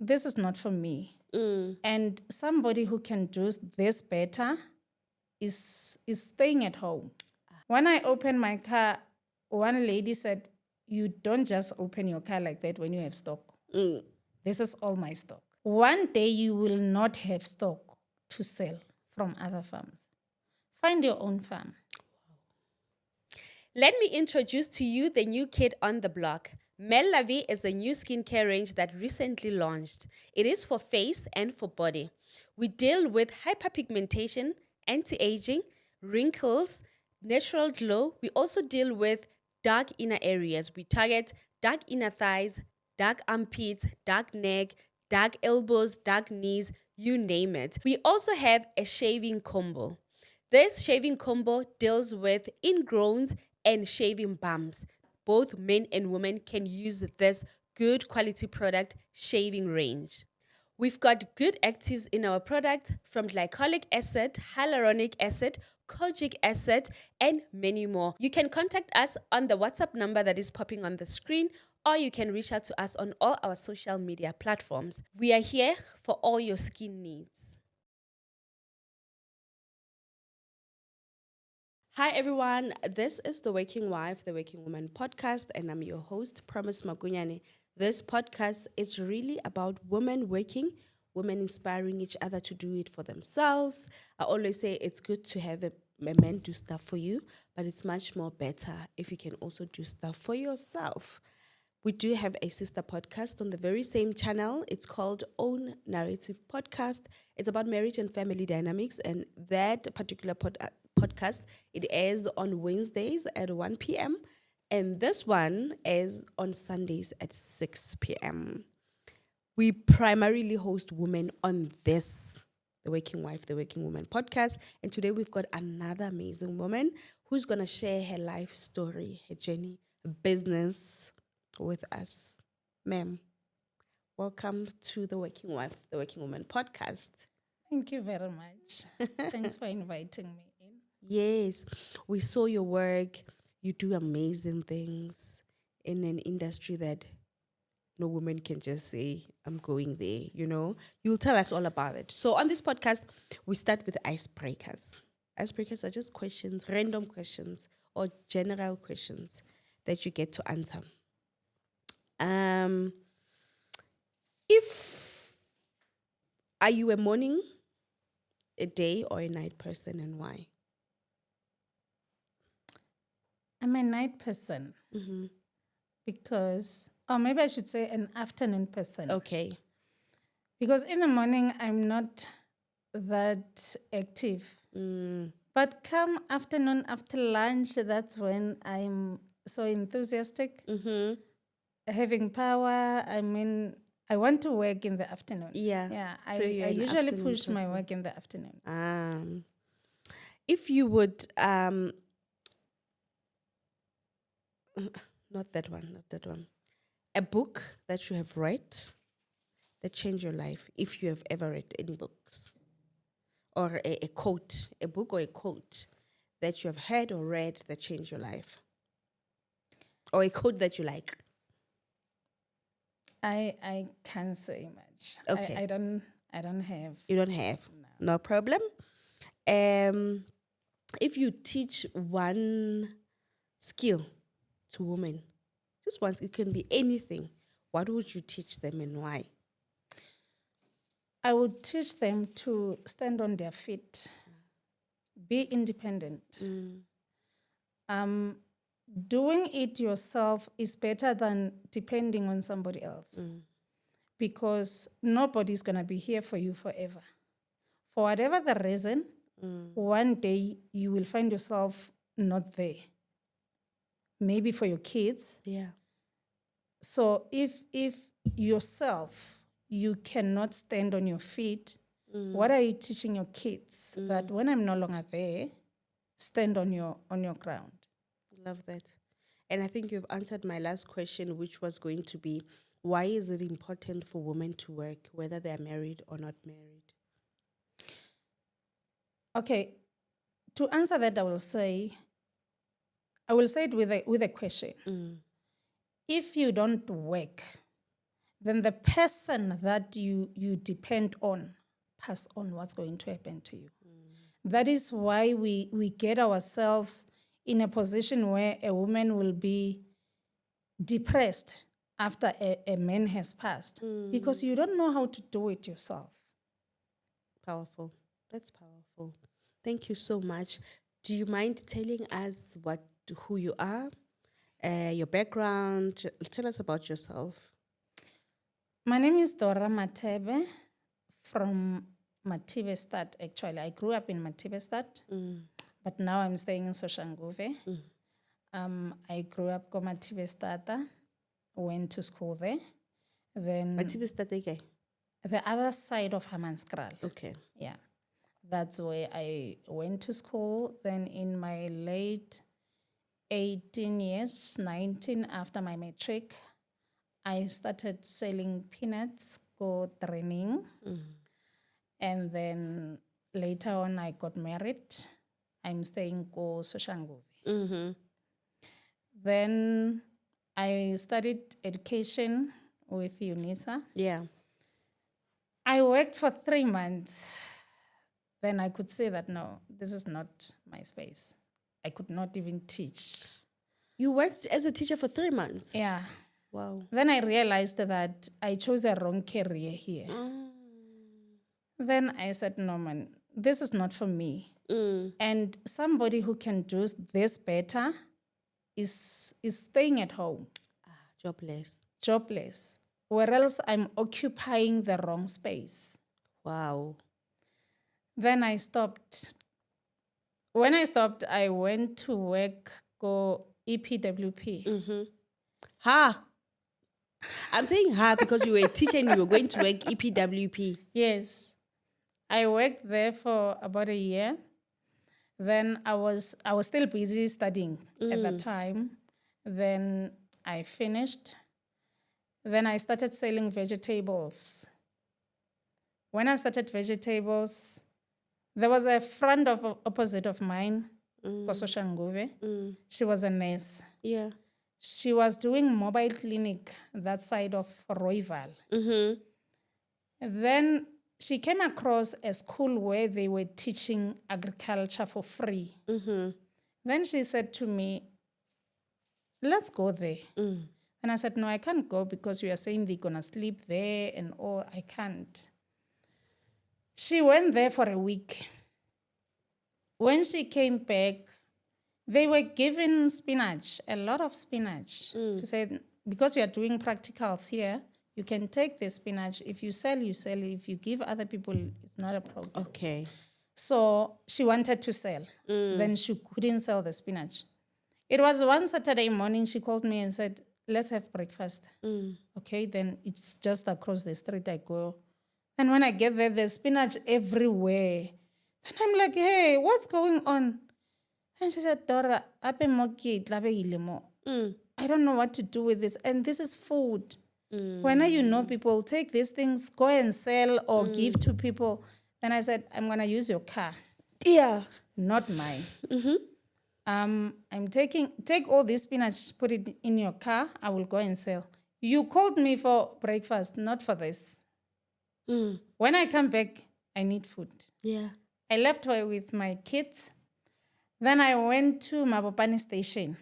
this is not for me. And somebody who can do this better is staying at home. When I opened my car, one lady said, you don't just open your car like that when you have stock. This is all my stock. One day you will not have stock to sell from other farms. Find your own farm. Let me introduce to you the new kid on the block. Melie is a new skincare range that recently launched. It is for face and for body. We deal with hyperpigmentation, anti-aging, wrinkles, natural glow. We also deal with dark inner areas. We target dark inner thighs, dark armpits, dark neck, dark elbows, dark knees, you name it. We also have a shaving combo. This shaving combo deals with ingrowns and shaving bumps. Both men and women can use this good quality product shaving range. We've got good actives in our product from glycolic acid, hyaluronic acid, kojic acid, and many more. You can contact us on the WhatsApp number that is popping on the screen, or you can reach out to us on all our social media platforms. We are here for all your skin needs. Hi everyone, this is the Working Wife, the Working Woman podcast, and I'm your host, Promise Magunyane. This podcast is really about women working, women inspiring each other to do it for themselves. I always say it's good to have a man do stuff for you, but it's much more better if you can also do stuff for yourself. We do have a sister podcast on the very same channel. It's called Own Narrative Podcast. It's about marriage and family dynamics, and that particular podcast, it airs on Wednesdays at 1 p.m. and this one is on Sundays at 6 p.m. We primarily host women on this, the Working Wife, the Working Woman podcast. And today we've got another amazing woman who's going to share her life story, her journey, business with us. Ma'am, welcome to the Working Wife, the Working Woman podcast. Thank you very much. Thanks for inviting me in. Yes, we saw your work. You do amazing things in an industry that no woman can just say, I'm going there, you know. You'll tell us all about it. So on this podcast, we start with icebreakers. Icebreakers are just questions, random questions or general questions that you get to answer. Are you a morning, a day, or a night person, and why? I'm a night person because, or maybe I should say an afternoon person. Okay. Because in the morning, I'm not that active. But come afternoon, after lunch, that's when I'm so enthusiastic, having power. I mean, I want to work in the afternoon. Yeah. I So you're an usually afternoon push my person. work in the afternoon. If you would, not that one. A book that you have read that changed your life, if you have ever read any books. Or a quote, a book or a quote that you have heard or read that changed your life. Or a quote that you like. I can't say much. Okay. I don't have. You don't have? No problem. If you teach one skill to women, just once, it can be anything, what would you teach them and why? I would teach them to stand on their feet, be independent. Doing it yourself is better than depending on somebody else because nobody's going to be here for you forever. For whatever the reason, one day you will find yourself not there. Maybe for your kids. Yeah. So if yourself, you cannot stand on your feet, what are you teaching your kids? That when I'm no longer there, stand on your ground. Love that. And I think you've answered my last question, which was going to be, why is it important for women to work, whether they're married or not married? Okay, to answer that, I will say it with a question. If you don't work, then the person that you depend on pass on what's going to happen to you. That is why we get ourselves in a position where a woman will be depressed after a man has passed because you don't know how to do it yourself. Powerful. That's powerful. Thank you so much. Do you mind telling us who you are, your background? Tell us about yourself. My name is Dorah Matebe from Matibestad, actually. I grew up in Matibestad, but now I'm staying in Soshanguve. I grew up in Matibestad, went to school there. Then the other side of Hammanskraal. Okay. Yeah. That's where I went to school. Then in my late 18 years, 19 after my matric, I started selling peanuts, go training. And then later on, I got married. I'm staying go Soshanguve. Then I studied education with UNISA. Yeah. I worked for 3 months. Then I could say that, no, this is not my space. I could not even teach. You worked as a teacher for 3 months? Yeah. Wow. Then I realized that I chose a wrong career here. Then I said, no, man, this is not for me. And somebody who can do this better is staying at home. Jobless. Where else I'm occupying the wrong space. Wow. Then I stopped. When I stopped, I went to work go EPWP. I'm saying because you were a teacher and you were going to work EPWP. Yes. I worked there for about a year. Then I was still busy studying at that time. Then I finished. Then I started selling vegetables. When I started vegetables, there was a friend opposite of mine, Kososha Nguve. She was a nurse. Yeah. She was doing mobile clinic that side of Rooival. Then she came across a school where they were teaching agriculture for free. Then she said to me, let's go there. And I said, no, I can't go because you are saying they're going to sleep there and all. I can't. She went there for a week. When she came back, they were given spinach, a lot of spinach, to say, because you are doing practicals here, you can take the spinach. If you sell, you sell. If you give other people, it's not a problem. Okay. So she wanted to sell. Then she couldn't sell the spinach. It was one Saturday morning, she called me and said, let's have breakfast. Okay, then it's just across the street I go. And when I get there, there's spinach everywhere. And I'm like, hey, what's going on? And she said, Dorah, I don't know what to do with this. And this is food. When you know people, take these things, go and sell or give to people. And I said, I'm going to use your car. Yeah. Not mine. I'm take all this spinach, put it in your car. I will go and sell. You called me for breakfast, not for this. When I come back, I need food. Yeah. I left her with my kids. Then I went to Mabopane station.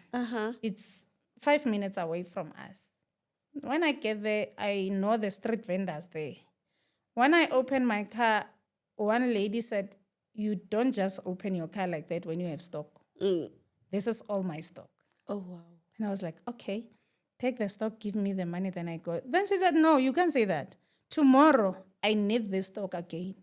It's 5 minutes away from us. When I get there, I know the street vendors there. When I open my car, one lady said, you don't just open your car like that when you have stock. This is all my stock. Oh, wow. And I was like, okay, take the stock, give me the money, then I go. Then she said, no, you can't say that. Tomorrow, I need this stock again.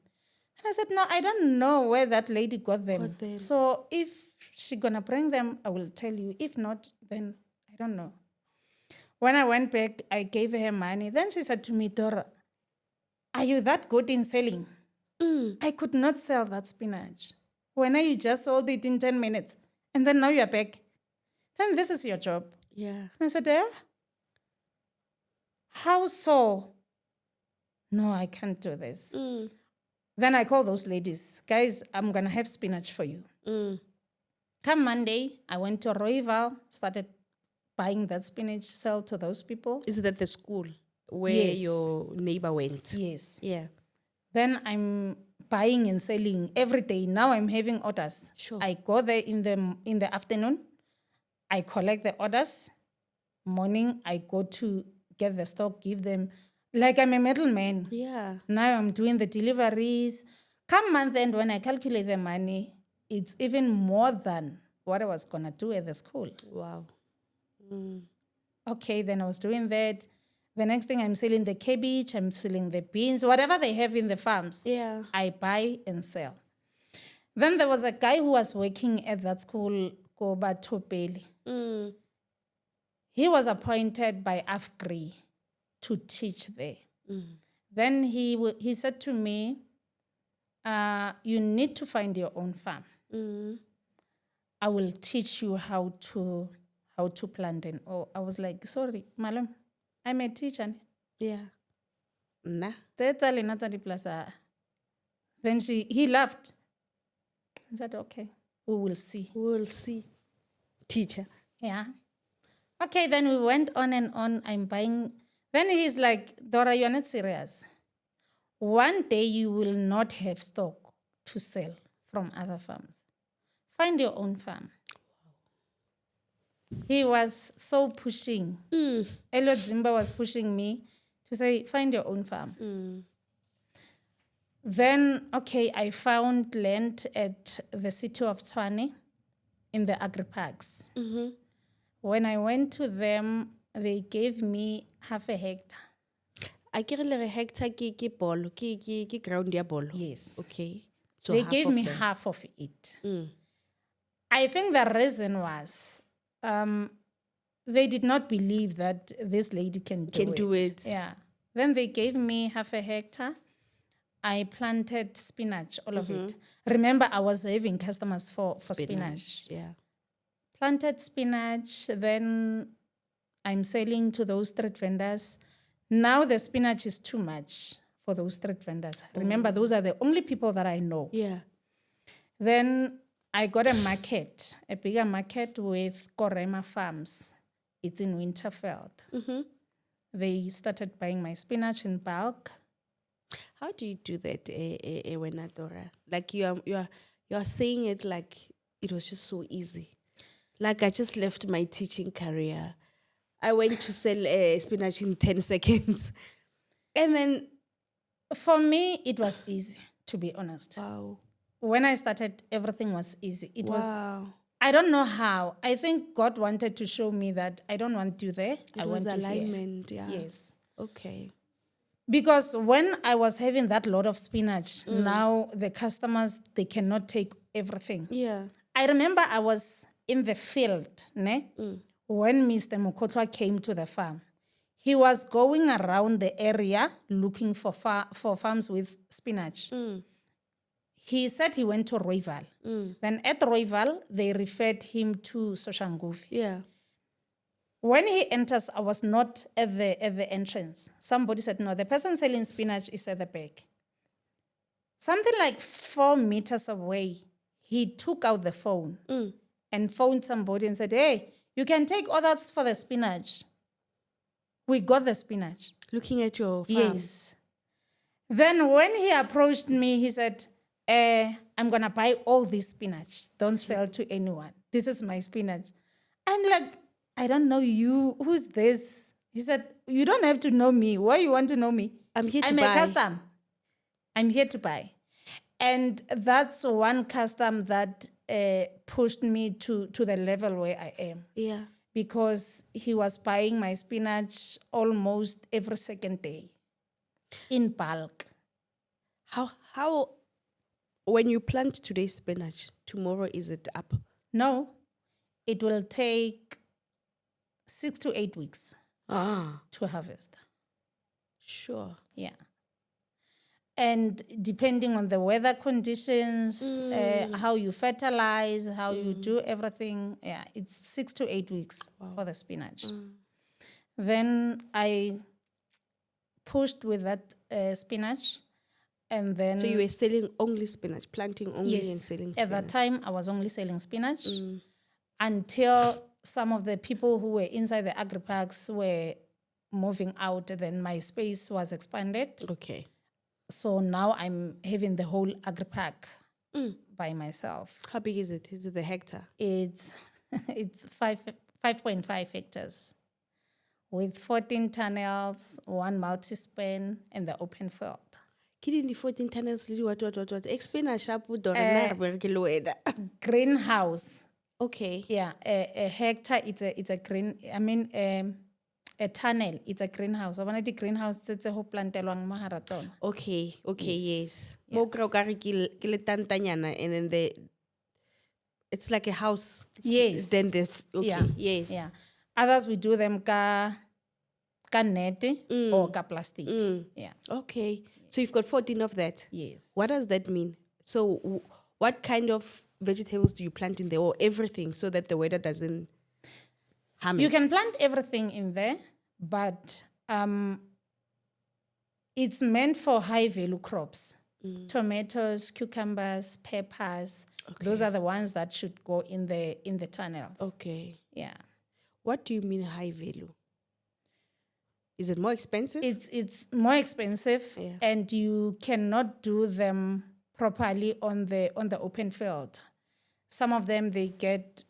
And I said, no, I don't know where that lady got them. So if she's going to bring them, I will tell you. If not, then I don't know. When I went back, I gave her money. Then she said to me, Dorah, are you that good in selling? I could not sell that spinach. When you just sold it in 10 minutes, and then now you're back, then this is your job. Yeah. And I said, how so? No, I can't do this. Then I called those ladies, guys, I'm going to have spinach for you. Come Monday, I went to Rooival, started buying that spinach, sell to those people. Is it at the school? where Yes. your neighbor went. Yes. Yeah. Then I'm buying and selling every day. Now I'm having orders. Sure. I go there in the afternoon. I collect the orders. Morning, I go to get the stock, give them. Like I'm a middleman. Yeah. Now I'm doing the deliveries. Come month end, when I calculate the money, it's even more than what I was going to do at the school. Wow. Okay, then I was doing that. The next thing, I'm selling the cabbage, I'm selling the beans, whatever they have in the farms. Yeah. I buy and sell. Then there was a guy who was working at that school, Koba Topeli. He was appointed by AFGRI to teach there. Then he said to me, you need to find your own farm. I will teach you how to plant and I was like, sorry, Malam, I'm a teacher. Yeah. Nah. Then he laughed. He said, okay, we will see. We'll see. Teacher. Yeah. Okay, then we went on and on. I'm buying. Then he's like, Dorah, you're not serious. One day you will not have stock to sell from other farms. Find your own farm. He was so pushing. Elliot Zimba was pushing me to say, find your own farm. Then, okay, I found land at the city of Tshwane in the agri-parks. When I went to them, they gave me half a hectare. I get a hectare ki bolo, ki ground ya bolo. Yes. Okay. So They half gave of me them. half of it. I think the reason was they did not believe that this lady can do it. Yeah. Then they gave me half a hectare. I planted spinach, all of it. Remember, I was having customers for spinach. Yeah. Planted spinach, then I'm selling to those street vendors. Now the spinach is too much for those street vendors. Remember, those are the only people that I know. Yeah. Then I got a market, a bigger market with Korema Farms. It's in Winterfeld. They started buying my spinach in bulk. How do you do that, Dorah? Like you are saying it like it was just so easy. Like I just left my teaching career. I went to sell spinach in 10 seconds. And then... For me, it was easy, to be honest. Wow. When I started, everything was easy. It was, wow. I don't know how. I think God wanted to show me that I don't want you there. I It was want you here. alignment, yeah. Yes. Okay. Because when I was having that lot of spinach, now the customers, they cannot take everything. Yeah. I remember I was in the field, when Mr. Mokotwa came to the farm. He was going around the area looking for farms with spinach. He said he went to Rooival. Then at Rooival, they referred him to Soshanguve. Yeah. When he enters, I was not at the entrance. Somebody said, no, the person selling spinach is at the back. Something like 4 meters away, he took out the phone and phoned somebody and said, hey, you can take orders for the spinach. We got the spinach. Looking at your farm. Yes. Then when he approached me, he said, I'm going to buy all this spinach. Don't sell to anyone. This is my spinach. I'm like, I don't know you. Who's this? He said, you don't have to know me. Why you want to know me? I'm here to I'm buy. a custom. I'm here to buy. And that's one custom that pushed me to the level where I am. Yeah. Because he was buying my spinach almost every second day in bulk. How when you plant today's spinach, tomorrow is it up? No, it will take 6 to 8 weeks to harvest. Sure. Yeah. And depending on the weather conditions, how you fertilize, how you do everything, yeah, it's 6 to 8 weeks for the spinach. Then I pushed with that spinach, and then... So you were selling only spinach, planting only and selling spinach? At that time, I was only selling spinach until some of the people who were inside the agri-parks were moving out, then my space was expanded. Okay. So now I'm having the whole agri park by myself. How big is it? Is it the hectare? It's it's 5.5 hectares with 14 tunnels, 1 multi-span, and the open field. Kidney 14 tunnels, what? Explain a sharp Dorah ON. Greenhouse. Okay. Yeah, a hectare, it's a green, a tunnel, it's a greenhouse. One of the greenhouse, it's a whole plantelwang mahara tsona. Okay, yes. Yeah. Mo kry-o ka re ke le tantanyana, and then it's like a house. Yes. Then okay, Yeah. yes. Yeah. Others we do them ka net or ka plastic. Yeah. Okay. So you've got 14 of that. Yes. What does that mean? So what kind of vegetables do you plant in there, or everything, so that the weather doesn't harm You it? can plant everything in there, but it's meant for high value crops. Tomatoes, cucumbers, peppers. Those are the ones that should go in the tunnels. Okay. Yeah. What do you mean high value? Is it more expensive? It's more expensive, and you cannot do them properly on the open field. Some of them, they get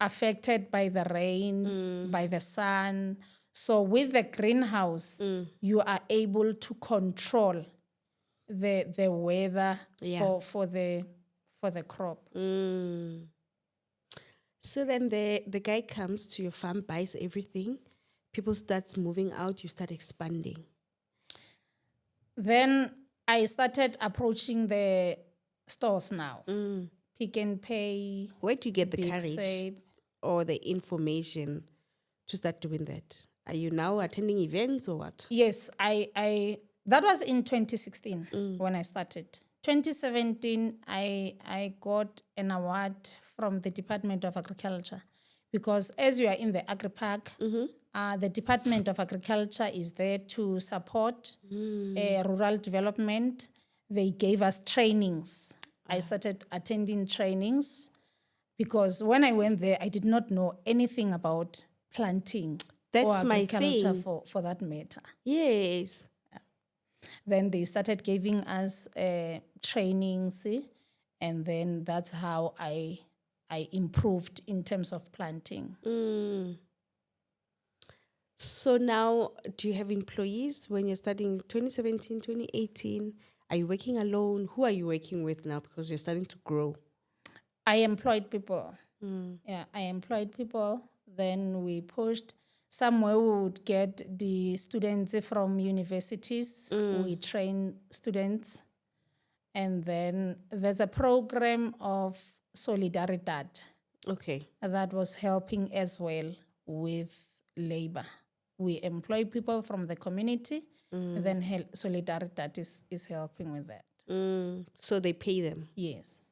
affected by the rain, by the sun. So with the greenhouse, you are able to control the weather for the crop. So then the guy comes to your farm, buys everything, people starts moving out, you start expanding. Then I started approaching the stores now. Pick and Pay. Where do you get the Big courage Save. or the information to start doing that? Are you now attending events or what? Yes, I that was in 2016 when I started. 2017, I got an award from the Department of Agriculture, because as you are in the agri park, the Department of Agriculture is there to support rural development. They gave us trainings. I started attending trainings because when I went there, I did not know anything about planting That's or my agriculture thing. for that matter. Yes. Then they started giving us trainings, and then that's how I improved in terms of planting. So now, do you have employees when you're starting 2017, 2018? Are you working alone? Who are you working with now, because you're starting to grow? I employed people. Yeah, I employed people. Then we pushed. Somewhere we would get the students from universities. We train students. And then there's a program of Solidaridad Okay. that was helping as well with labor. We employ people from the community, and then Solidaridad is helping with that. So they pay them. Yes.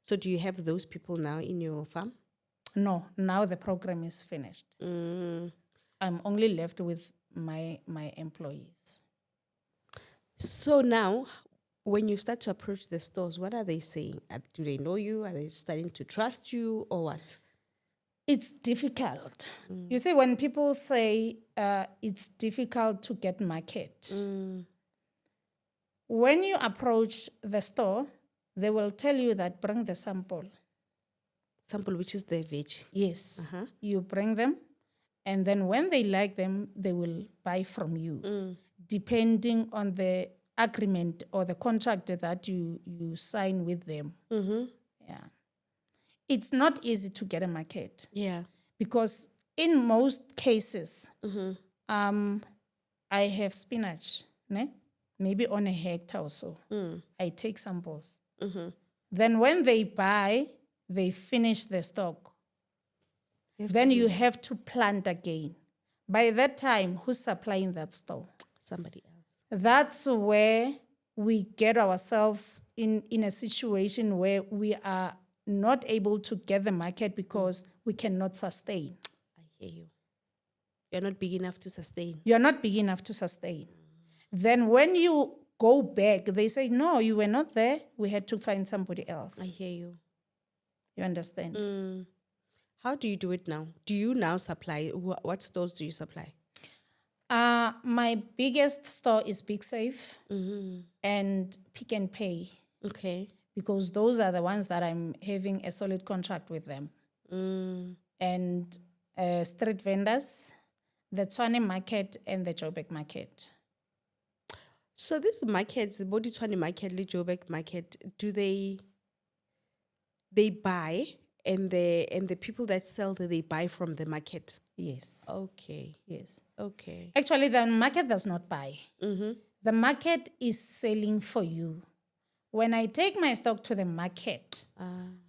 So do you have those people now in your farm? No, now the program is finished. I'm only left with my employees. So now, when you start to approach the stores, what are they saying? Do they know you? Are they starting to trust you, or what? It's difficult. You see, when people say it's difficult to get market, when you approach the store, they will tell you that bring the sample. Sample, which is the veg. Yes. You bring them, and then when they like them, they will buy from you, depending on the agreement or the contract that you sign with them. Yeah. It's not easy to get a market. Yeah. Because in most cases, I have spinach, maybe on a hectare or so. I take samples. Then when they buy, they finish the stock. Then you have to plant again. By that time, who's supplying that store? Somebody else. That's where we get ourselves in a situation where we are not able to get the market because we cannot sustain. I hear you. You're not big enough to sustain. You're not big enough to sustain. Then when you go back, they say, no, you were not there. We had to find somebody else. I hear you. You understand? How do you do it now? Do you now supply? What stores do you supply? My biggest store is Big Safe and Pick and Pay, Okay. because those are the ones that I'm having a solid contract with them. And street vendors, the Tshwane market and the Joburg market. So these markets, the Boditshwane market, the Joburg market, do they buy, and the people that sell, they buy from the market? Yes, Okay. yes. Okay. Actually, the market does not buy. The market is selling for you. When I take my stock to the market,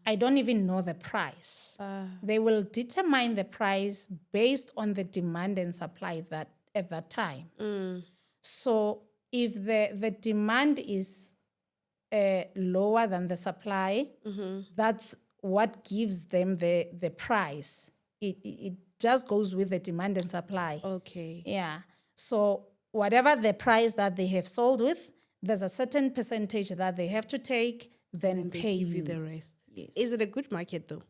I don't even know the price. They will determine the price based on the demand and supply that at that time. So if the demand is lower than the supply, that's what gives them the price. It just goes with the demand and supply. Okay. Yeah. So whatever the price that they have sold with, there's a certain percentage that they have to take, then They pay give you. you the rest. Yes. Is it a good market though?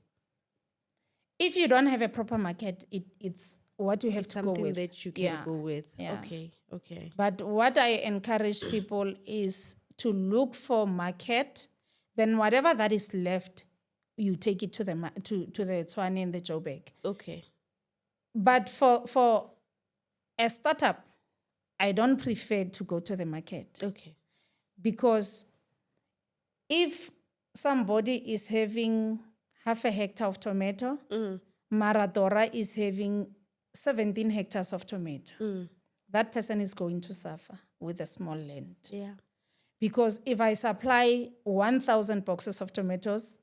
If you don't have a proper market, it's what you have It's to go something with. that you can go with. Yeah. Okay. Okay. But what I encourage people is to look for market, then whatever that is left, you take it to the to the Tshwane and the Joburg. Okay. But for a startup, I don't prefer to go to the market, Okay. because if somebody is having half a hectare of tomato, Dorah is having 17 hectares of tomato, that person is going to suffer with a small land. Yeah. Because if I supply 1,000 boxes of tomatoes,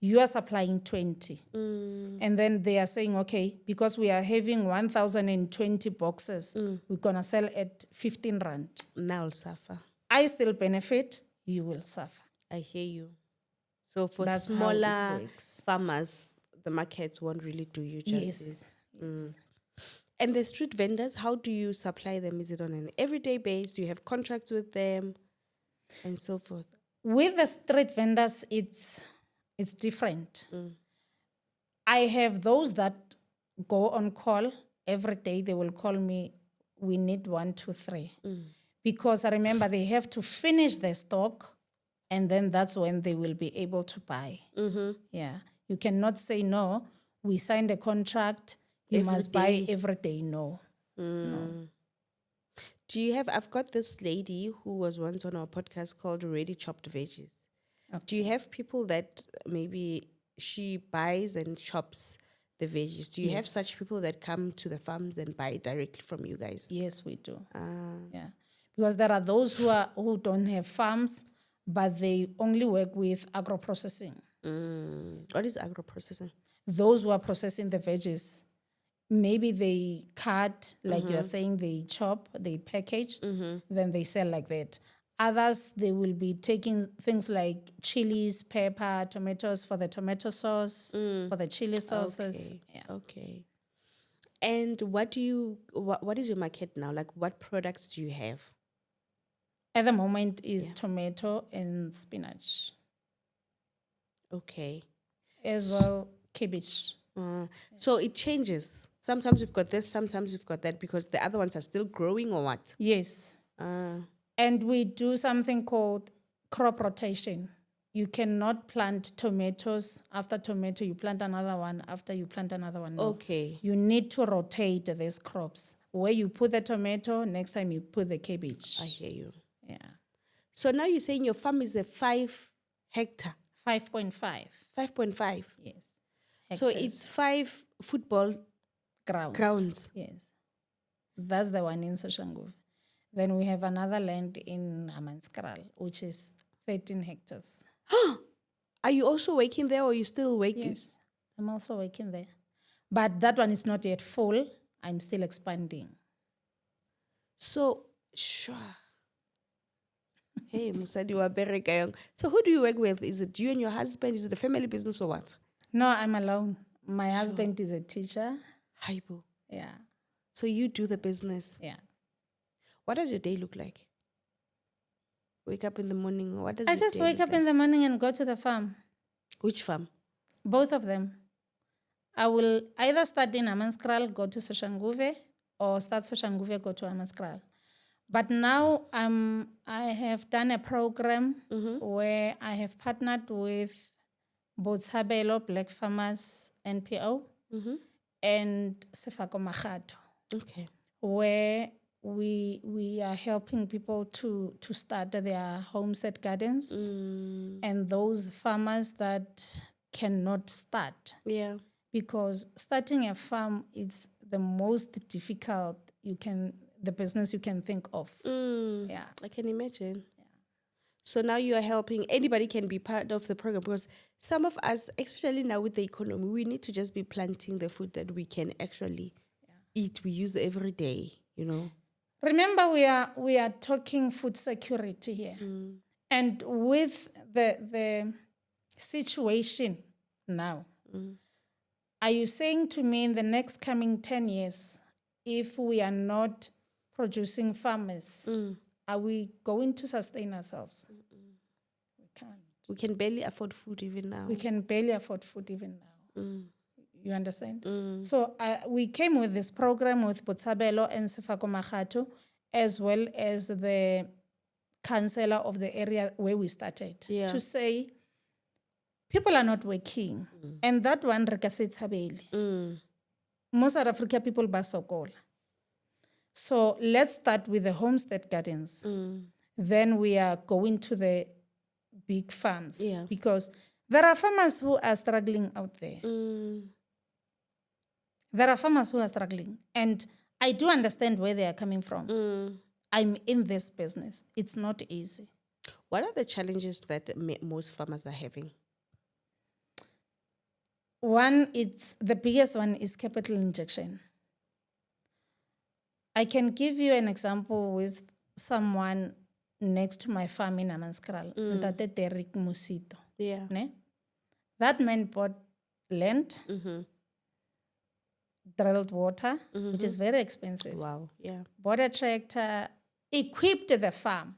you are supplying 20. And then they are saying, okay, because we are having 1,020 boxes, we're going to sell at 15 rand. Now I'll suffer. I still benefit, you will suffer. I hear you. So for That's how it smaller works. farmers, the markets won't really do you justice. Yes. And the street vendors, how do you supply them? Is it on an everyday basis? Do you have contracts with them and so forth? With the street vendors, it's different. I have those that go on call every day. They will call me, we need 1, 2, 3. Because I remember they have to finish their stock, and then that's when they will be able to buy. Yeah. You cannot say, no, we signed a contract, you must buy every day. No. No. Do you have, I've got this lady who was once on our podcast called Ready Chopped Veggies. Okay. Do you have people that maybe she buys and chops the veggies? Do you have such people that come to the farms and buy directly from you guys? Yes, we do. Yeah. Because there are those who don't have farms, but they only work with agro-processing. What is agro-processing? Those who are processing the veggies, maybe they cut, like you are saying, they chop, they package, then they sell like that. Others, they will be taking things like chilies, pepper, tomatoes for the tomato sauce, for the chili sauces. Okay. Yeah. Okay. And what is your market now? Like, what products do you have? At the moment is tomato and spinach. Okay. As well, cabbage. So it changes. Sometimes you've got this, sometimes you've got that, because the other ones are still growing, or what? Yes. And we do something called crop rotation. You cannot plant tomatoes. After tomato, you plant another one. After you plant another one. No. Okay. You need to rotate these crops. Where you put the tomato, next time you put the cabbage. I hear you. Yeah. So now you're saying your farm is a 5 hectare. 5.5. 5.5. Yes. So Hectares. it's 5 football grounds. Yes. That's the one in Soshanguve. Then we have another land in Amanskral, which is 13 hectares. Are you also working there, or are you still working? Yes, I'm also working there. But that one is not yet full. I'm still expanding. So, sure. Hey, Musadi wa bereka yang. So who do you work with? Is it you and your husband? Is it a family business or what? No, I'm alone. My husband is a teacher. Haibo. Yeah. So you do the business. Yeah. What does your day look like? Wake up in the morning. What does I your just day wake look up in the morning and go to the farm. Which farm? Both of them. I will either start in Hammanskraal, go to Soshanguve, or start Soshanguve, go to Hammanskraal. But now I have done a program where I have partnered with Botshabelo Black Farmers NPO and Sefako Makgato, Okay. where we are helping people to start their homestead gardens and those farmers that cannot start. Yeah. Because starting a farm is the most difficult the business you can think of. Yeah. I can imagine. So now you are helping, anybody can be part of the program, because some of us, especially now with the economy, we need to just be planting the food that we can actually eat, we use every day, Remember, we are talking food security here. And with the situation now, are you saying to me in the next coming 10 years, if we are not producing farmers, are we going to sustain ourselves? We can't. We can barely afford food even now. We can barely afford food even now. You understand? So we came with this program with Botshabelo and Sefako Makgato, as well as the councillor of the area where we started, to say people are not working. And that one, re ka se tshabele. Most South Africa people ba sokola. So let's start with the homestead gardens. Then we are going to the big farms. Because there are farmers who are struggling out there. There are farmers who are struggling. And I do understand where they are coming from. I'm in this business. It's not easy. What are the challenges that most farmers are having? The biggest one is capital injection. I can give you an example with someone next to my farm in Hammanskraal, Ntate Derek Musito. Yeah. Ne? That man bought land, drilled water, which is very expensive. Wow. Yeah. Bought a tractor, equipped the farm.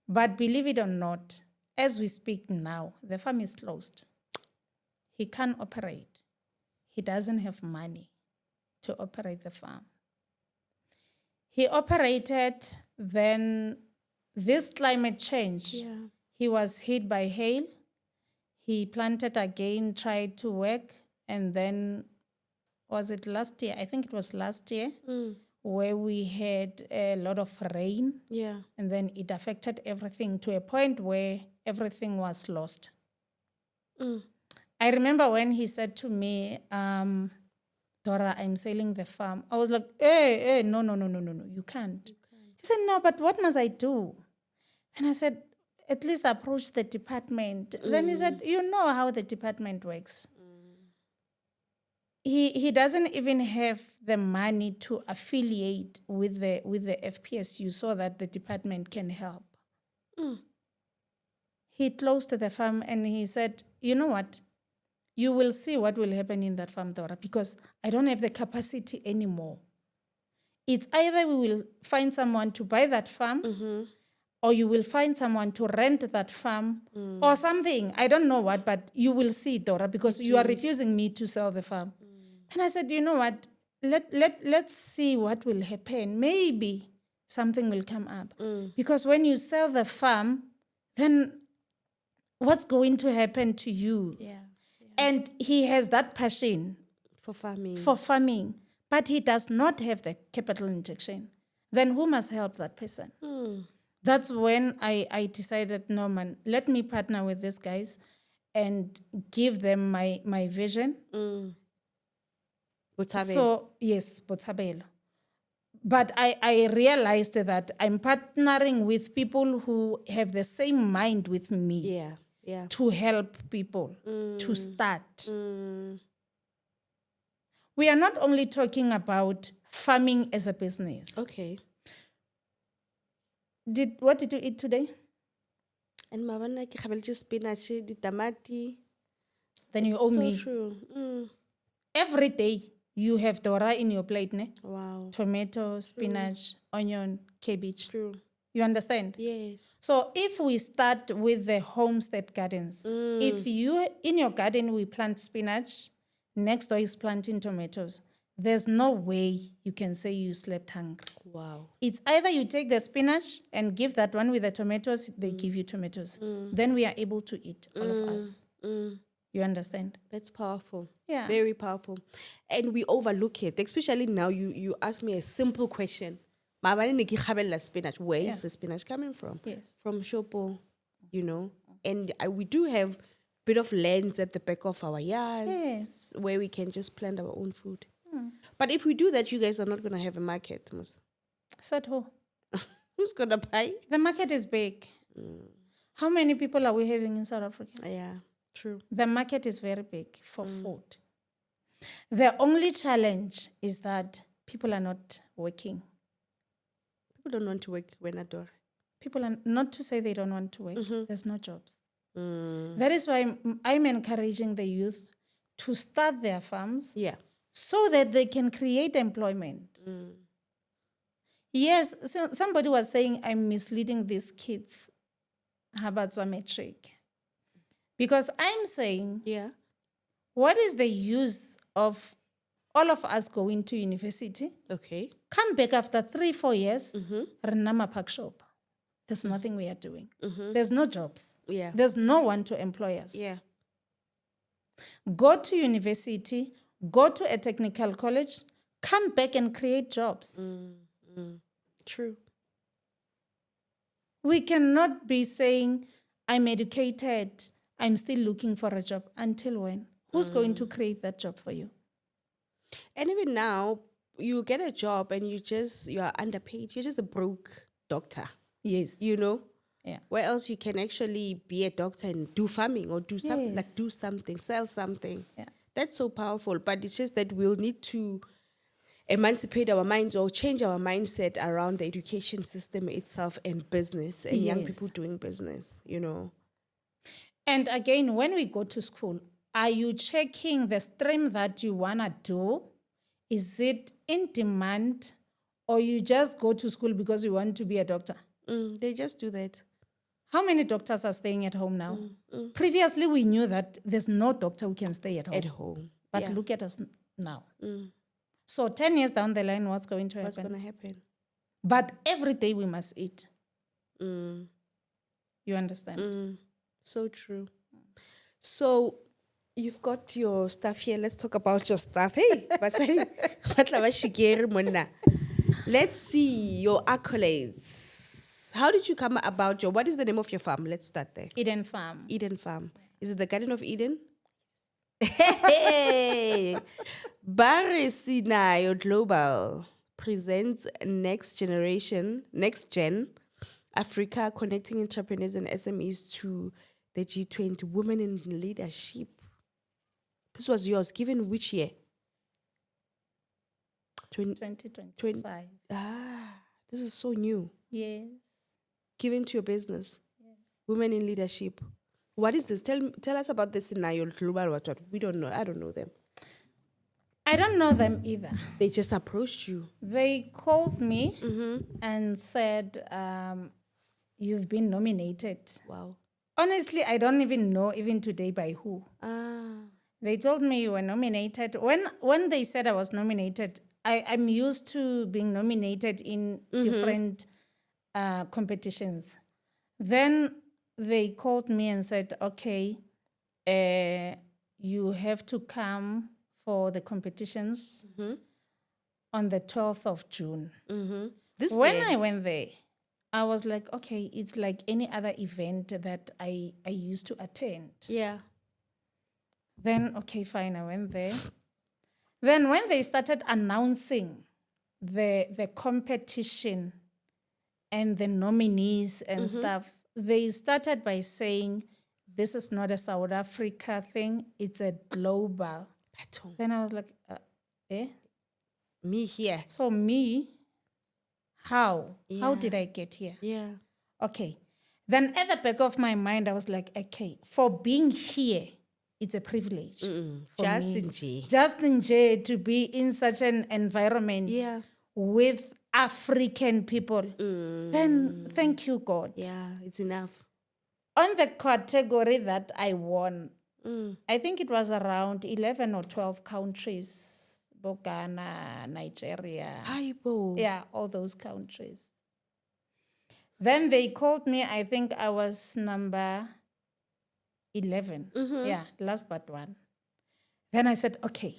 But believe it or not, as we speak now, the farm is closed. He can't operate. He doesn't have money to operate the farm. He operated, then this climate change, he was hit by hail. He planted again, tried to work, and then, was it last year? I think it was last year, where we had a lot of rain. Yeah. And then it affected everything to a point where everything was lost. I remember when he said to me, Dorah, I'm selling the farm. I was like, hey, no, you can't. He said, no, but what must I do? And I said, at least approach the department. Then he said, you know how the department works. He doesn't even have the money to affiliate with the FPSU so that the department can help. He closed the farm and he said, you know what? You will see what will happen in that farm, Dorah, because I don't have the capacity anymore. It's either we will find someone to buy that farm or you will find someone to rent that farm or something. I don't know what, but you will see, Dorah, because you are refusing me to sell the farm. And I said, you know what? Let's see what will happen. Maybe something will come up. Because when you sell the farm, then what's going to happen to you? Yeah. And he has that passion For farming. for farming, but he does not have the capital injection. Then who must help that person? That's when I decided, no, man, let me partner with these guys and give them my vision. Botshabelo. So, yes, Botshabelo. But I realized that I'm partnering with people who have the same mind with me. Yeah. To help people to start. We are not only talking about farming as a business. Okay. What did you eat today? And mabana ke khabeletse spinach, di tamati. Then you owe So me. true. Every day you have Dorah in your plate, ne? Wow. Tomato, spinach, onion, cabbage. True. You understand? Yes. So if we start with the homestead gardens, if you, in your garden, we plant spinach, next door is planting tomatoes. There's no way you can say you slept hungry. Wow. It's either you take the spinach and give that one with the tomatoes, they give you tomatoes. Then we are able to eat, all of us. You understand? That's powerful. Yeah. Very powerful. And we overlook it, especially now you ask me a simple question. Spinach. Where is the spinach coming from? Yes. From Shopo, And we do have bit of lands at the back of our yards Yes. where we can just plant our own food. But if we do that, you guys are not going to have a market. Sato. Who's going to buy? The market is big. How many people are we having in South Africa? Yeah, true. The market is very big for food. The only challenge is that people are not working. People don't want to work when Dorah. People are not to say they don't want to work. There's no jobs. That is why I'm encouraging the youth to start their farms. Yeah. So that they can create employment. Yes, so somebody was saying I'm misleading these kids about metric. Because I'm saying, what is the use of all of us going to university? Okay. Come back after 3-4 years, Renama Park Shop. There's nothing we are doing. There's no jobs. Yeah. There's no one to employ us. Yeah. Go to university, go to a technical college, come back and create jobs. True. We cannot be saying, I'm educated, I'm still looking for a job. Until when? Who's going to create that job for you? And even now, you get a job and you are underpaid. You're just a broke doctor. Yes. Yeah. Where else you can actually be a doctor and do farming or do something, like do something, sell something. Yeah. That's so powerful. But it's just that we'll need to emancipate our minds or change our mindset around the education system itself and business and young people doing business, And again, when we go to school, are you checking the stream that you want to do? Is it in demand, or you just go to school because you want to be a doctor? They just do that. How many doctors are staying at home now? Previously, we knew that there's no doctor who can stay at home. But look at us now. So 10 years down the line, what's going to happen? What's going to happen? But every day we must eat. You understand? So true. So you've got your stuff here. Let's talk about your stuff. Hey, let's see your accolades. How did you come about what is the name of your farm? Let's start there. Eden Farm. Eden Farm. Is it the Garden of Eden? Hey! Barisina, your global presents Next Gen Africa, connecting entrepreneurs and SMEs to the G20 Women in Leadership. This was yours, given which year? 2025. This is so new. Yes. Given to your business. Yes. Women in Leadership. What is this? Tell us about this in your global what? We don't know. I don't know them. I don't know them either. They just approached you. They called me and said, you've been nominated. Wow. Honestly, I don't even know even today by who. They told me you were nominated. When they said I was nominated, I'm used to being nominated in different competitions. Then they called me and said, okay, you have to come for the competitions on the 12th of June. When I went there, I was like, okay, it's like any other event that I used to attend. Yeah. Then, okay, fine, I went there. Then when they started announcing the competition and the nominees and stuff, they started by saying, this is not a South Africa thing, it's a global. Then I was like, Me here. So me, how? Yeah. How did I get here? Yeah. Okay. Then at the back of my mind, I was like, okay, for being here, it's a privilege. Just in J to be in such an environment with African people. Then thank you, God. Yeah, it's enough. On the category that I won, I think it was around 11 or 12 countries, Ghana, Nigeria. Aibo. Yeah, all those countries. Then they called me, I think I was number 11. Yeah, last but one. Then I said, okay,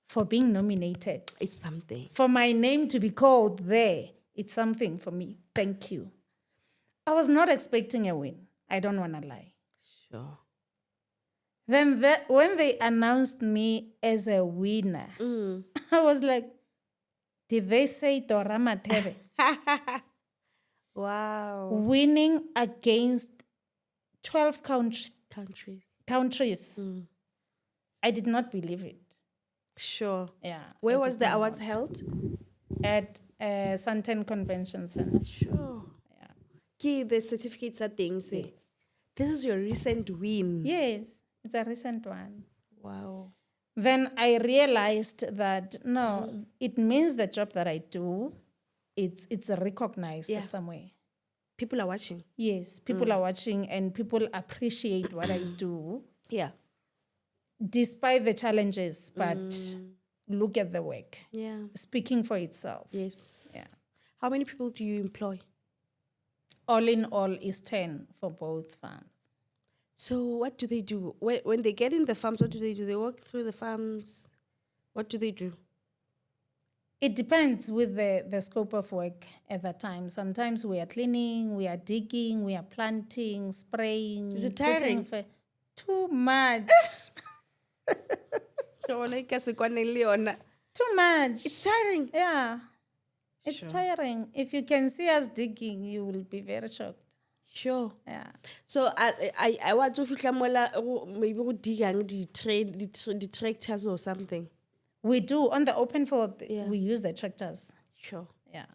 for being nominated, It's something. for my name to be called there, it's something for me. Thank you. I was not expecting a win. I don't want to lie. Sure. Then when they announced me as a winner, I was like, did they say Dorah Matebe? Wow. Winning against 12 countries. I did not believe it. Sure. Yeah. Where I was did the awards not. held? At Santen Convention Center. Sure. Yeah. Key the certificates are things. Yes. This is your recent win. Yes, it's a recent one. Wow. Then I realized that no, it means the job that I do, it's recognized somewhere. People are watching. Yes, people are watching and people appreciate what I do. Yeah. Despite the challenges, but look at the work. Yeah. Speaking for itself. Yes. Yeah. How many people do you employ? All in all is 10 for both farms. So what do they do? When they get in the farms, what do? They walk through the farms? What do they do? It depends with the scope of work at that time. Sometimes we are cleaning, we are digging, we are planting, spraying. Is it tiring? Too much. Too much. It's tiring. Yeah. It's tiring. If you can see us digging, you will be very shocked. Sure. Yeah. So I want to maybe digang the tractors or something. We do. On the open field, Yeah. we use the tractors. Sure. Yeah.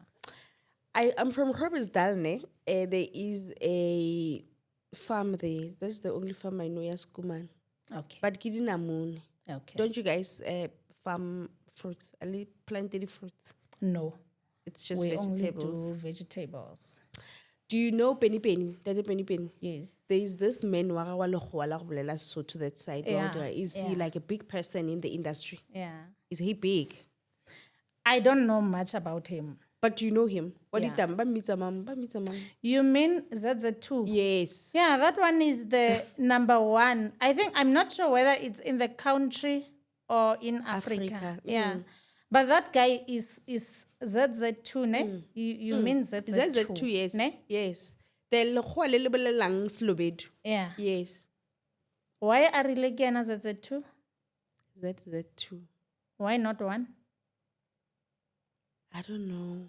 I'm from Groblersdal. There is a farm there. That's the only farm I know, Yaskuman. Okay. But Kidinamun. Okay. Don't you guys farm fruits? Plant any fruits? No. It's just We vegetables. only do vegetables. Do you know Penny Penny? Daddy Penny Penny? Yes. There is this man so to that side. Yeah, Is he like a big person in the industry? Yeah. Is he big? I don't know much about him. But do you know him? What Yeah. You You mean ZZ2? Yes. Yeah, that one is the number one. I'm not sure whether it's in the country or in Africa. Africa, Yeah. But that guy is ZZ2, ne? You mean ZZ2? ZZ2, yes. Ne? Yes. The lekgowa le le bolelang Slobedu. Yeah. Yes. Why are you looking at ZZ2? ZZ2. Why not one? I don't know.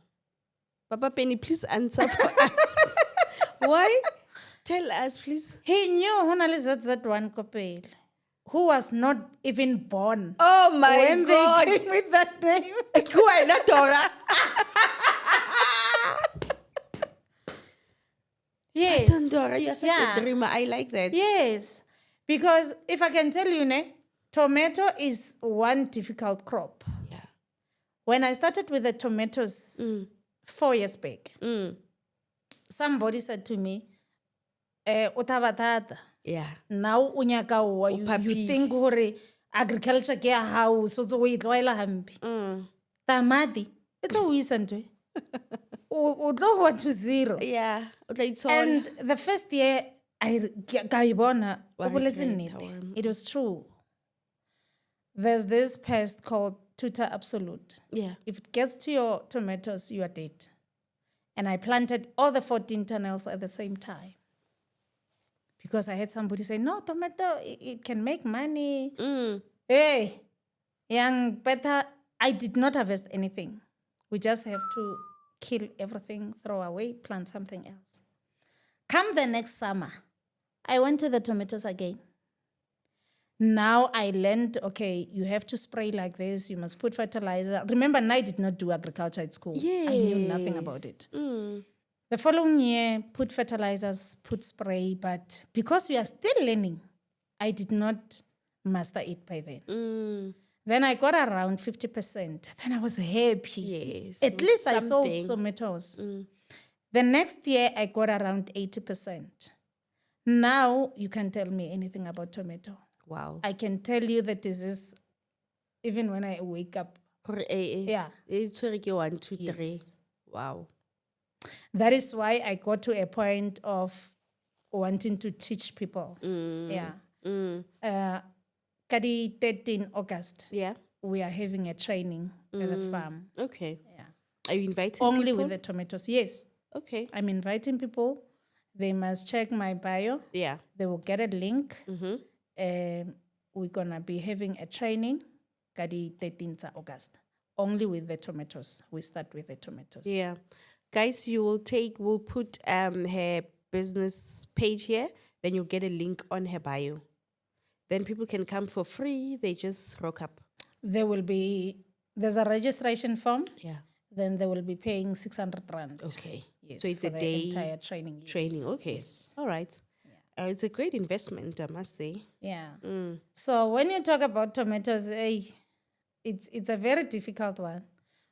Papa Penny, please answer for us. Why? Tell us, please. He knew Honali ZZ1 Kopel, who was not even born. Oh my when God. they came with that name. Kuwena Dorah. Yes. Dorah, you're such a dreamer. I like that. Yes. Because if I can tell you, ne, tomato is one difficult crop. Yeah. When I started with the tomatoes 4 years back, somebody said to me, "Utabatata." Yeah. Now unyaka uwa, you think hore agriculture ke ya hao so tso e tloela hampe. Tamati e tlo o isa ntwe. O tlo go to zero. Yeah. And the first year I ka ibona o boletse great, nnete. It was true. There's this pest called Tuta Absolute. Yeah. If it gets to your tomatoes, you are dead. And I planted all the 14 tunnels at the same time. Because I had somebody say, no, tomato, it can make money. Hey, young, better. I did not harvest anything. We just have to kill everything, throw away, plant something else. Come the next summer, I went to the tomatoes again. Now I learned, okay, you have to spray like this. You must put fertilizer. Remember, I did not do agriculture at school. Yes. I knew nothing about it. The following year, put fertilizers, put spray. But because we are still learning, I did not master it by then. Then I got around 50%. Then I was happy. Yes. At least I sold Something. tomatoes. The next year, I got around 80%. Now, you can tell me anything about tomato. Wow. I can tell you the disease even when I wake up. Yeah. It's 1, 2, 3. Yes. Wow. That is why I got to a point of wanting to teach people. Yeah. Kadi 13 August, Yeah. we are having a training at the farm. Okay. Yeah. Are you inviting Only people? with the tomatoes. Yes. Okay. I'm inviting people. They must check my bio. Yeah. They will get a link. We're going to be having a training Kadi 13th August. Only with the tomatoes. We start with the tomatoes. Yeah. Guys, we'll put her business page here, then you'll get a link on her bio. Then people can come for free. They just rock up. There's a registration form. Yeah. Then they will be paying 600 rand. Okay. Yes, So it's for a the day entire training. Yes. training. Okay. Yes. All right. It's a great investment, I must say. Yeah. So when you talk about tomatoes, it's a very difficult one.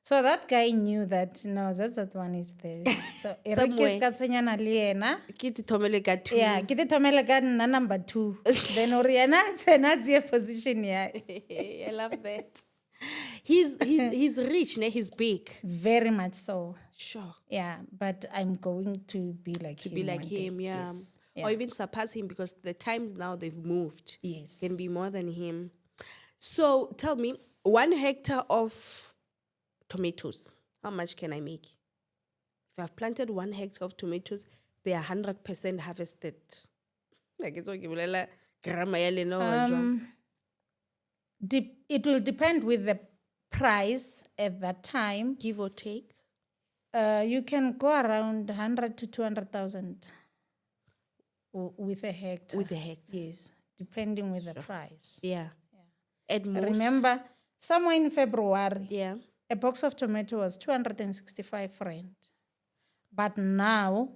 So that guy knew that, no, that one is there. So Somewhere. Kiti yeah, kiti thomele ka nna number 2. Then Oriana a position here. I love that. He's rich, ne? He's big. Very much so. Sure. Yeah, but I'm going to be like him. Be like one him, day. yeah. Yes. Or even surpass him, because the times now they've moved. Yes. Can be more than him. So tell me, 1 hectare of tomatoes, how much can I make? If I've planted 1 hectare of tomatoes, they are 100% harvested. Like it's okay. It will depend with the price at that time. Give or take. You can go around 100 to 200,000 with a hectare. With a hectare. Yes, depending with the price. Yeah. At most. Remember, somewhere in February, Yeah. a box of tomato was 265 rand. But now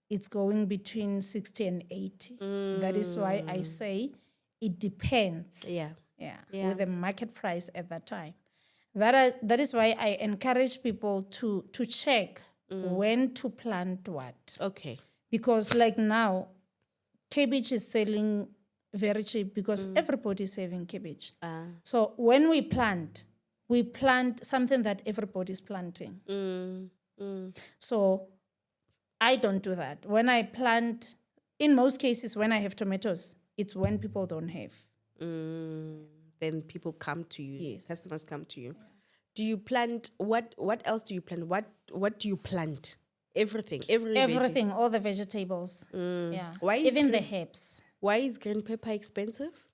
it's going between 60 and 80. That is why I say it depends. Yeah. With the market price at that time. That is why I encourage people to check when to plant what. Okay. Because like now, cabbage is selling very cheap because everybody is having cabbage. So when we plant something that everybody is planting. So I don't do that. When I plant, in most cases, when I have tomatoes, it's when people don't have. Then people come to you. Yes. Customers come to you. Yeah. Do you plant, what else do you plant? What do you plant? Everything. Everything, all the vegetables. Yeah. Even the herbs. Why is green pepper expensive?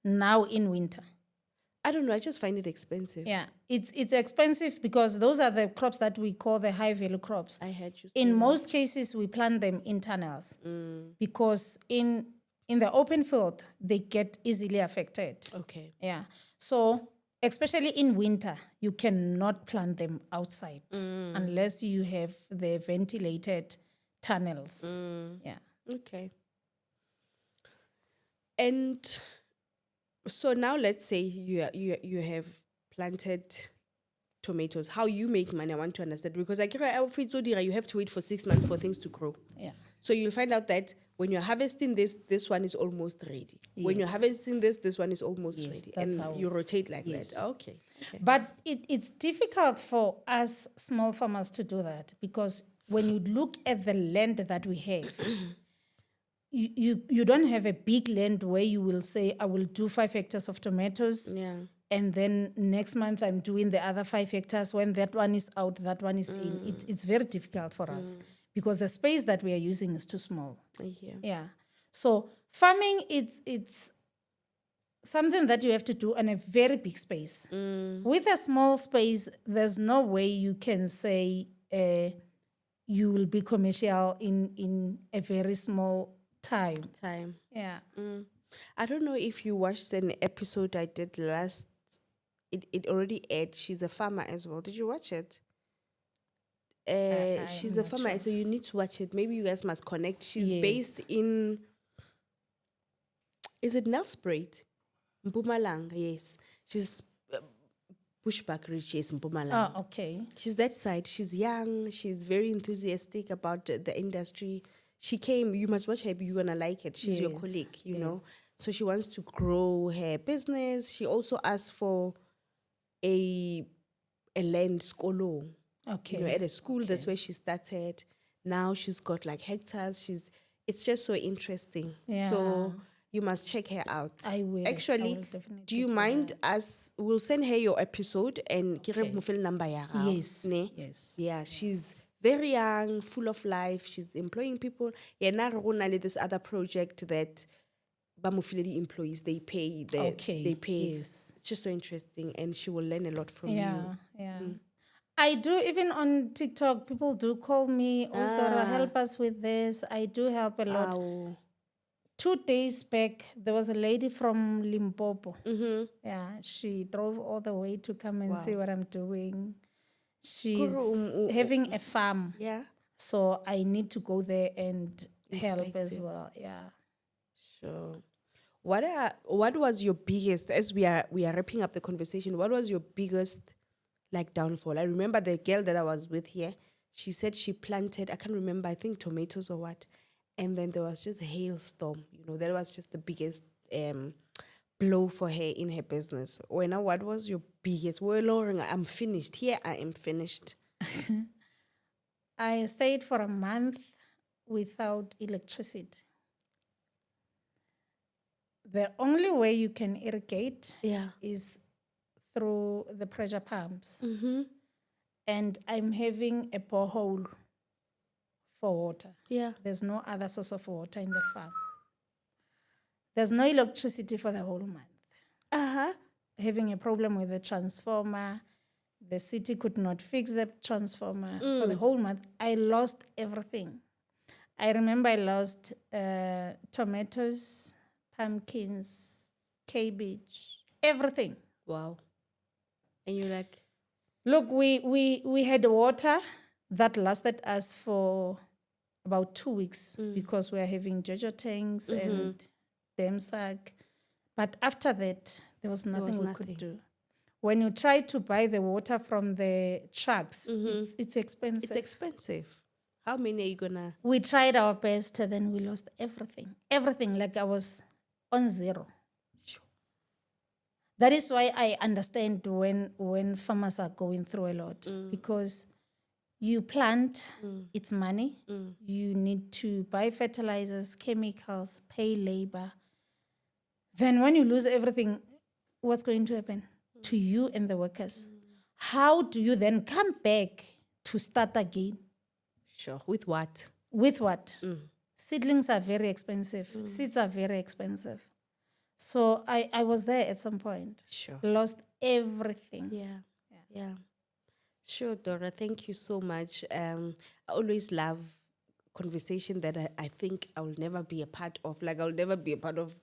Now in winter. I don't know. I just find it expensive. Yeah. It's expensive because those are the crops that we call the high value crops. I heard you say in that. most cases, we plant them in tunnels because in the open field, they get easily affected. Okay. Yeah. So especially in winter, you cannot plant them outside unless you have the ventilated tunnels. Yeah. Okay. And so now let's say you have planted tomatoes. How you make money, I want to understand. Because you have to wait for 6 months for things to grow. Yeah. So you'll find out that when you're harvesting this one is almost ready. Yes. When you're harvesting this one is almost ready. That's and how, you rotate like yes. that. Okay. But it's difficult for us small farmers to do that because when you look at the land that we have, you don't have a big land where you will say, I will do 5 hectares of tomatoes. Yeah. And then next month I'm doing the other 5 hectares. When that one is out, that one is in. It's very difficult for us because the space that we are using is too small. I hear. Yeah. So farming, it's something that you have to do on a very big space. With a small space, there's no way you can say you will be commercial in a very small time. Yeah. I don't know if you watched an episode I did last. It already aired. She's a farmer as well. Did you watch it? She's a farmer, sure. so you need to watch it. Maybe you guys must connect. She's Yes. based in. Is it Nelspruit? Mpumalanga, yes. She's Bushbuck Ridge, yes, Mpumalanga. Oh, okay. She's that side. She's young. She's very enthusiastic about the industry. She came. You must watch her. You're gonna like it. She's your Yes, colleague, you know. So she wants to grow her business. She also asked for a land skolo. Okay. At a school. That's where she started. Now she's got like hectares. It's just so interesting. Yeah. So you must check her out. I will. Actually, I will definitely do you do mind us? We'll send her your episode and give her mobile number. Yes. Ne? Yes. Yeah, she's very young, full of life. She's employing people. Yeah, now this other project that Bamufiledi employees, they pay. They pay. Yes. It's just so interesting, and she will learn a lot from you. Yeah. I do, even on TikTok, people do call me, Dorah, help us with this. I do help a lot. Ow. 2 days back, there was a lady from Limpopo. Yeah, she drove all the way to come and see what I'm doing. She's having a farm. Yeah. So I need to go there and help Inspect as it. well. Yeah. Sure. What was your biggest, as we are wrapping up the conversation, what was your biggest like downfall? I remember the girl that I was with here, she said she planted, I can't remember, I think tomatoes or what. And then there was just a hailstorm. That was just the biggest blow for her in her business. Wena, what was your biggest? Well, Lauren, I'm finished. Here I am finished. I stayed for a month without electricity. The only way you can irrigate is through the pressure pumps. And I'm having a borehole for water. Yeah. There's no other source of water in the farm. There's no electricity for the whole month. Having a problem with the transformer. The city could not fix the transformer for the whole month. I lost everything. I remember I lost tomatoes, pumpkins, cabbage, everything. Wow. And you're like, look, we had water that lasted us for about 2 weeks because we are having JoJo tanks and dam sack. But after that, there was nothing we could do. When you try to buy the water from the trucks, it's expensive. It's expensive. How many are you gonna? We tried our best, and then we lost everything. Everything, like I was on zero. Sure. That is why I understand when farmers are going through a lot because you plant, it's money. You need to buy fertilizers, chemicals, pay labor. Then when you lose everything, what's going to happen to you and the workers? How do you then come back to start again? Sure. With what? With what? Seedlings are very expensive. Seeds are very expensive. So I was there at some point. Sure. Lost everything. Yeah. Sure, Dorah. Thank you so much. I always love conversation that I think I will never be a part of. Like I'll never be a part of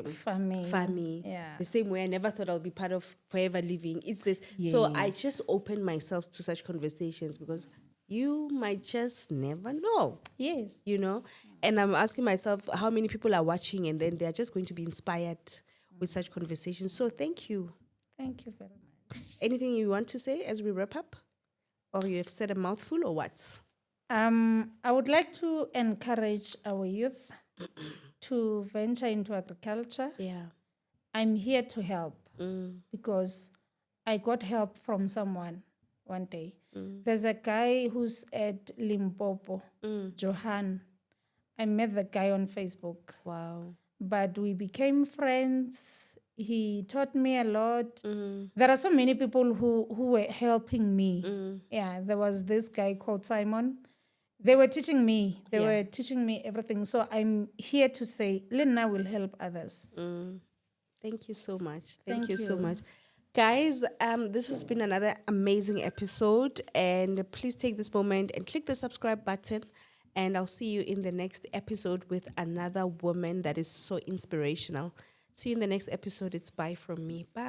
farming. Yeah. The same way I never thought I'll be part of Forever Living. It's this. So I just open myself to such conversations because you might just never know. Yes. And I'm asking myself how many people are watching and then they're just going to be inspired with such conversations. So thank you. Thank you very much. Anything you want to say as we wrap up? Or you have said a mouthful or what? I would like to encourage our youth to venture into agriculture. Yeah. I'm here to help because I got help from someone one day. There's a guy who's at Limpopo, Johan. I met the guy on Facebook. Wow. But we became friends. He taught me a lot. There are so many people who were helping me. Yeah, there was this guy called Simon. They were teaching me. They were teaching me everything. So I'm here to say, Lena will help others. Thank you so much. Thank you so you. much. Guys, this has been another amazing episode. And please take this moment and click the subscribe button. And I'll see you in the next episode with another woman that is so inspirational. See you in the next episode. It's bye from me. Bye.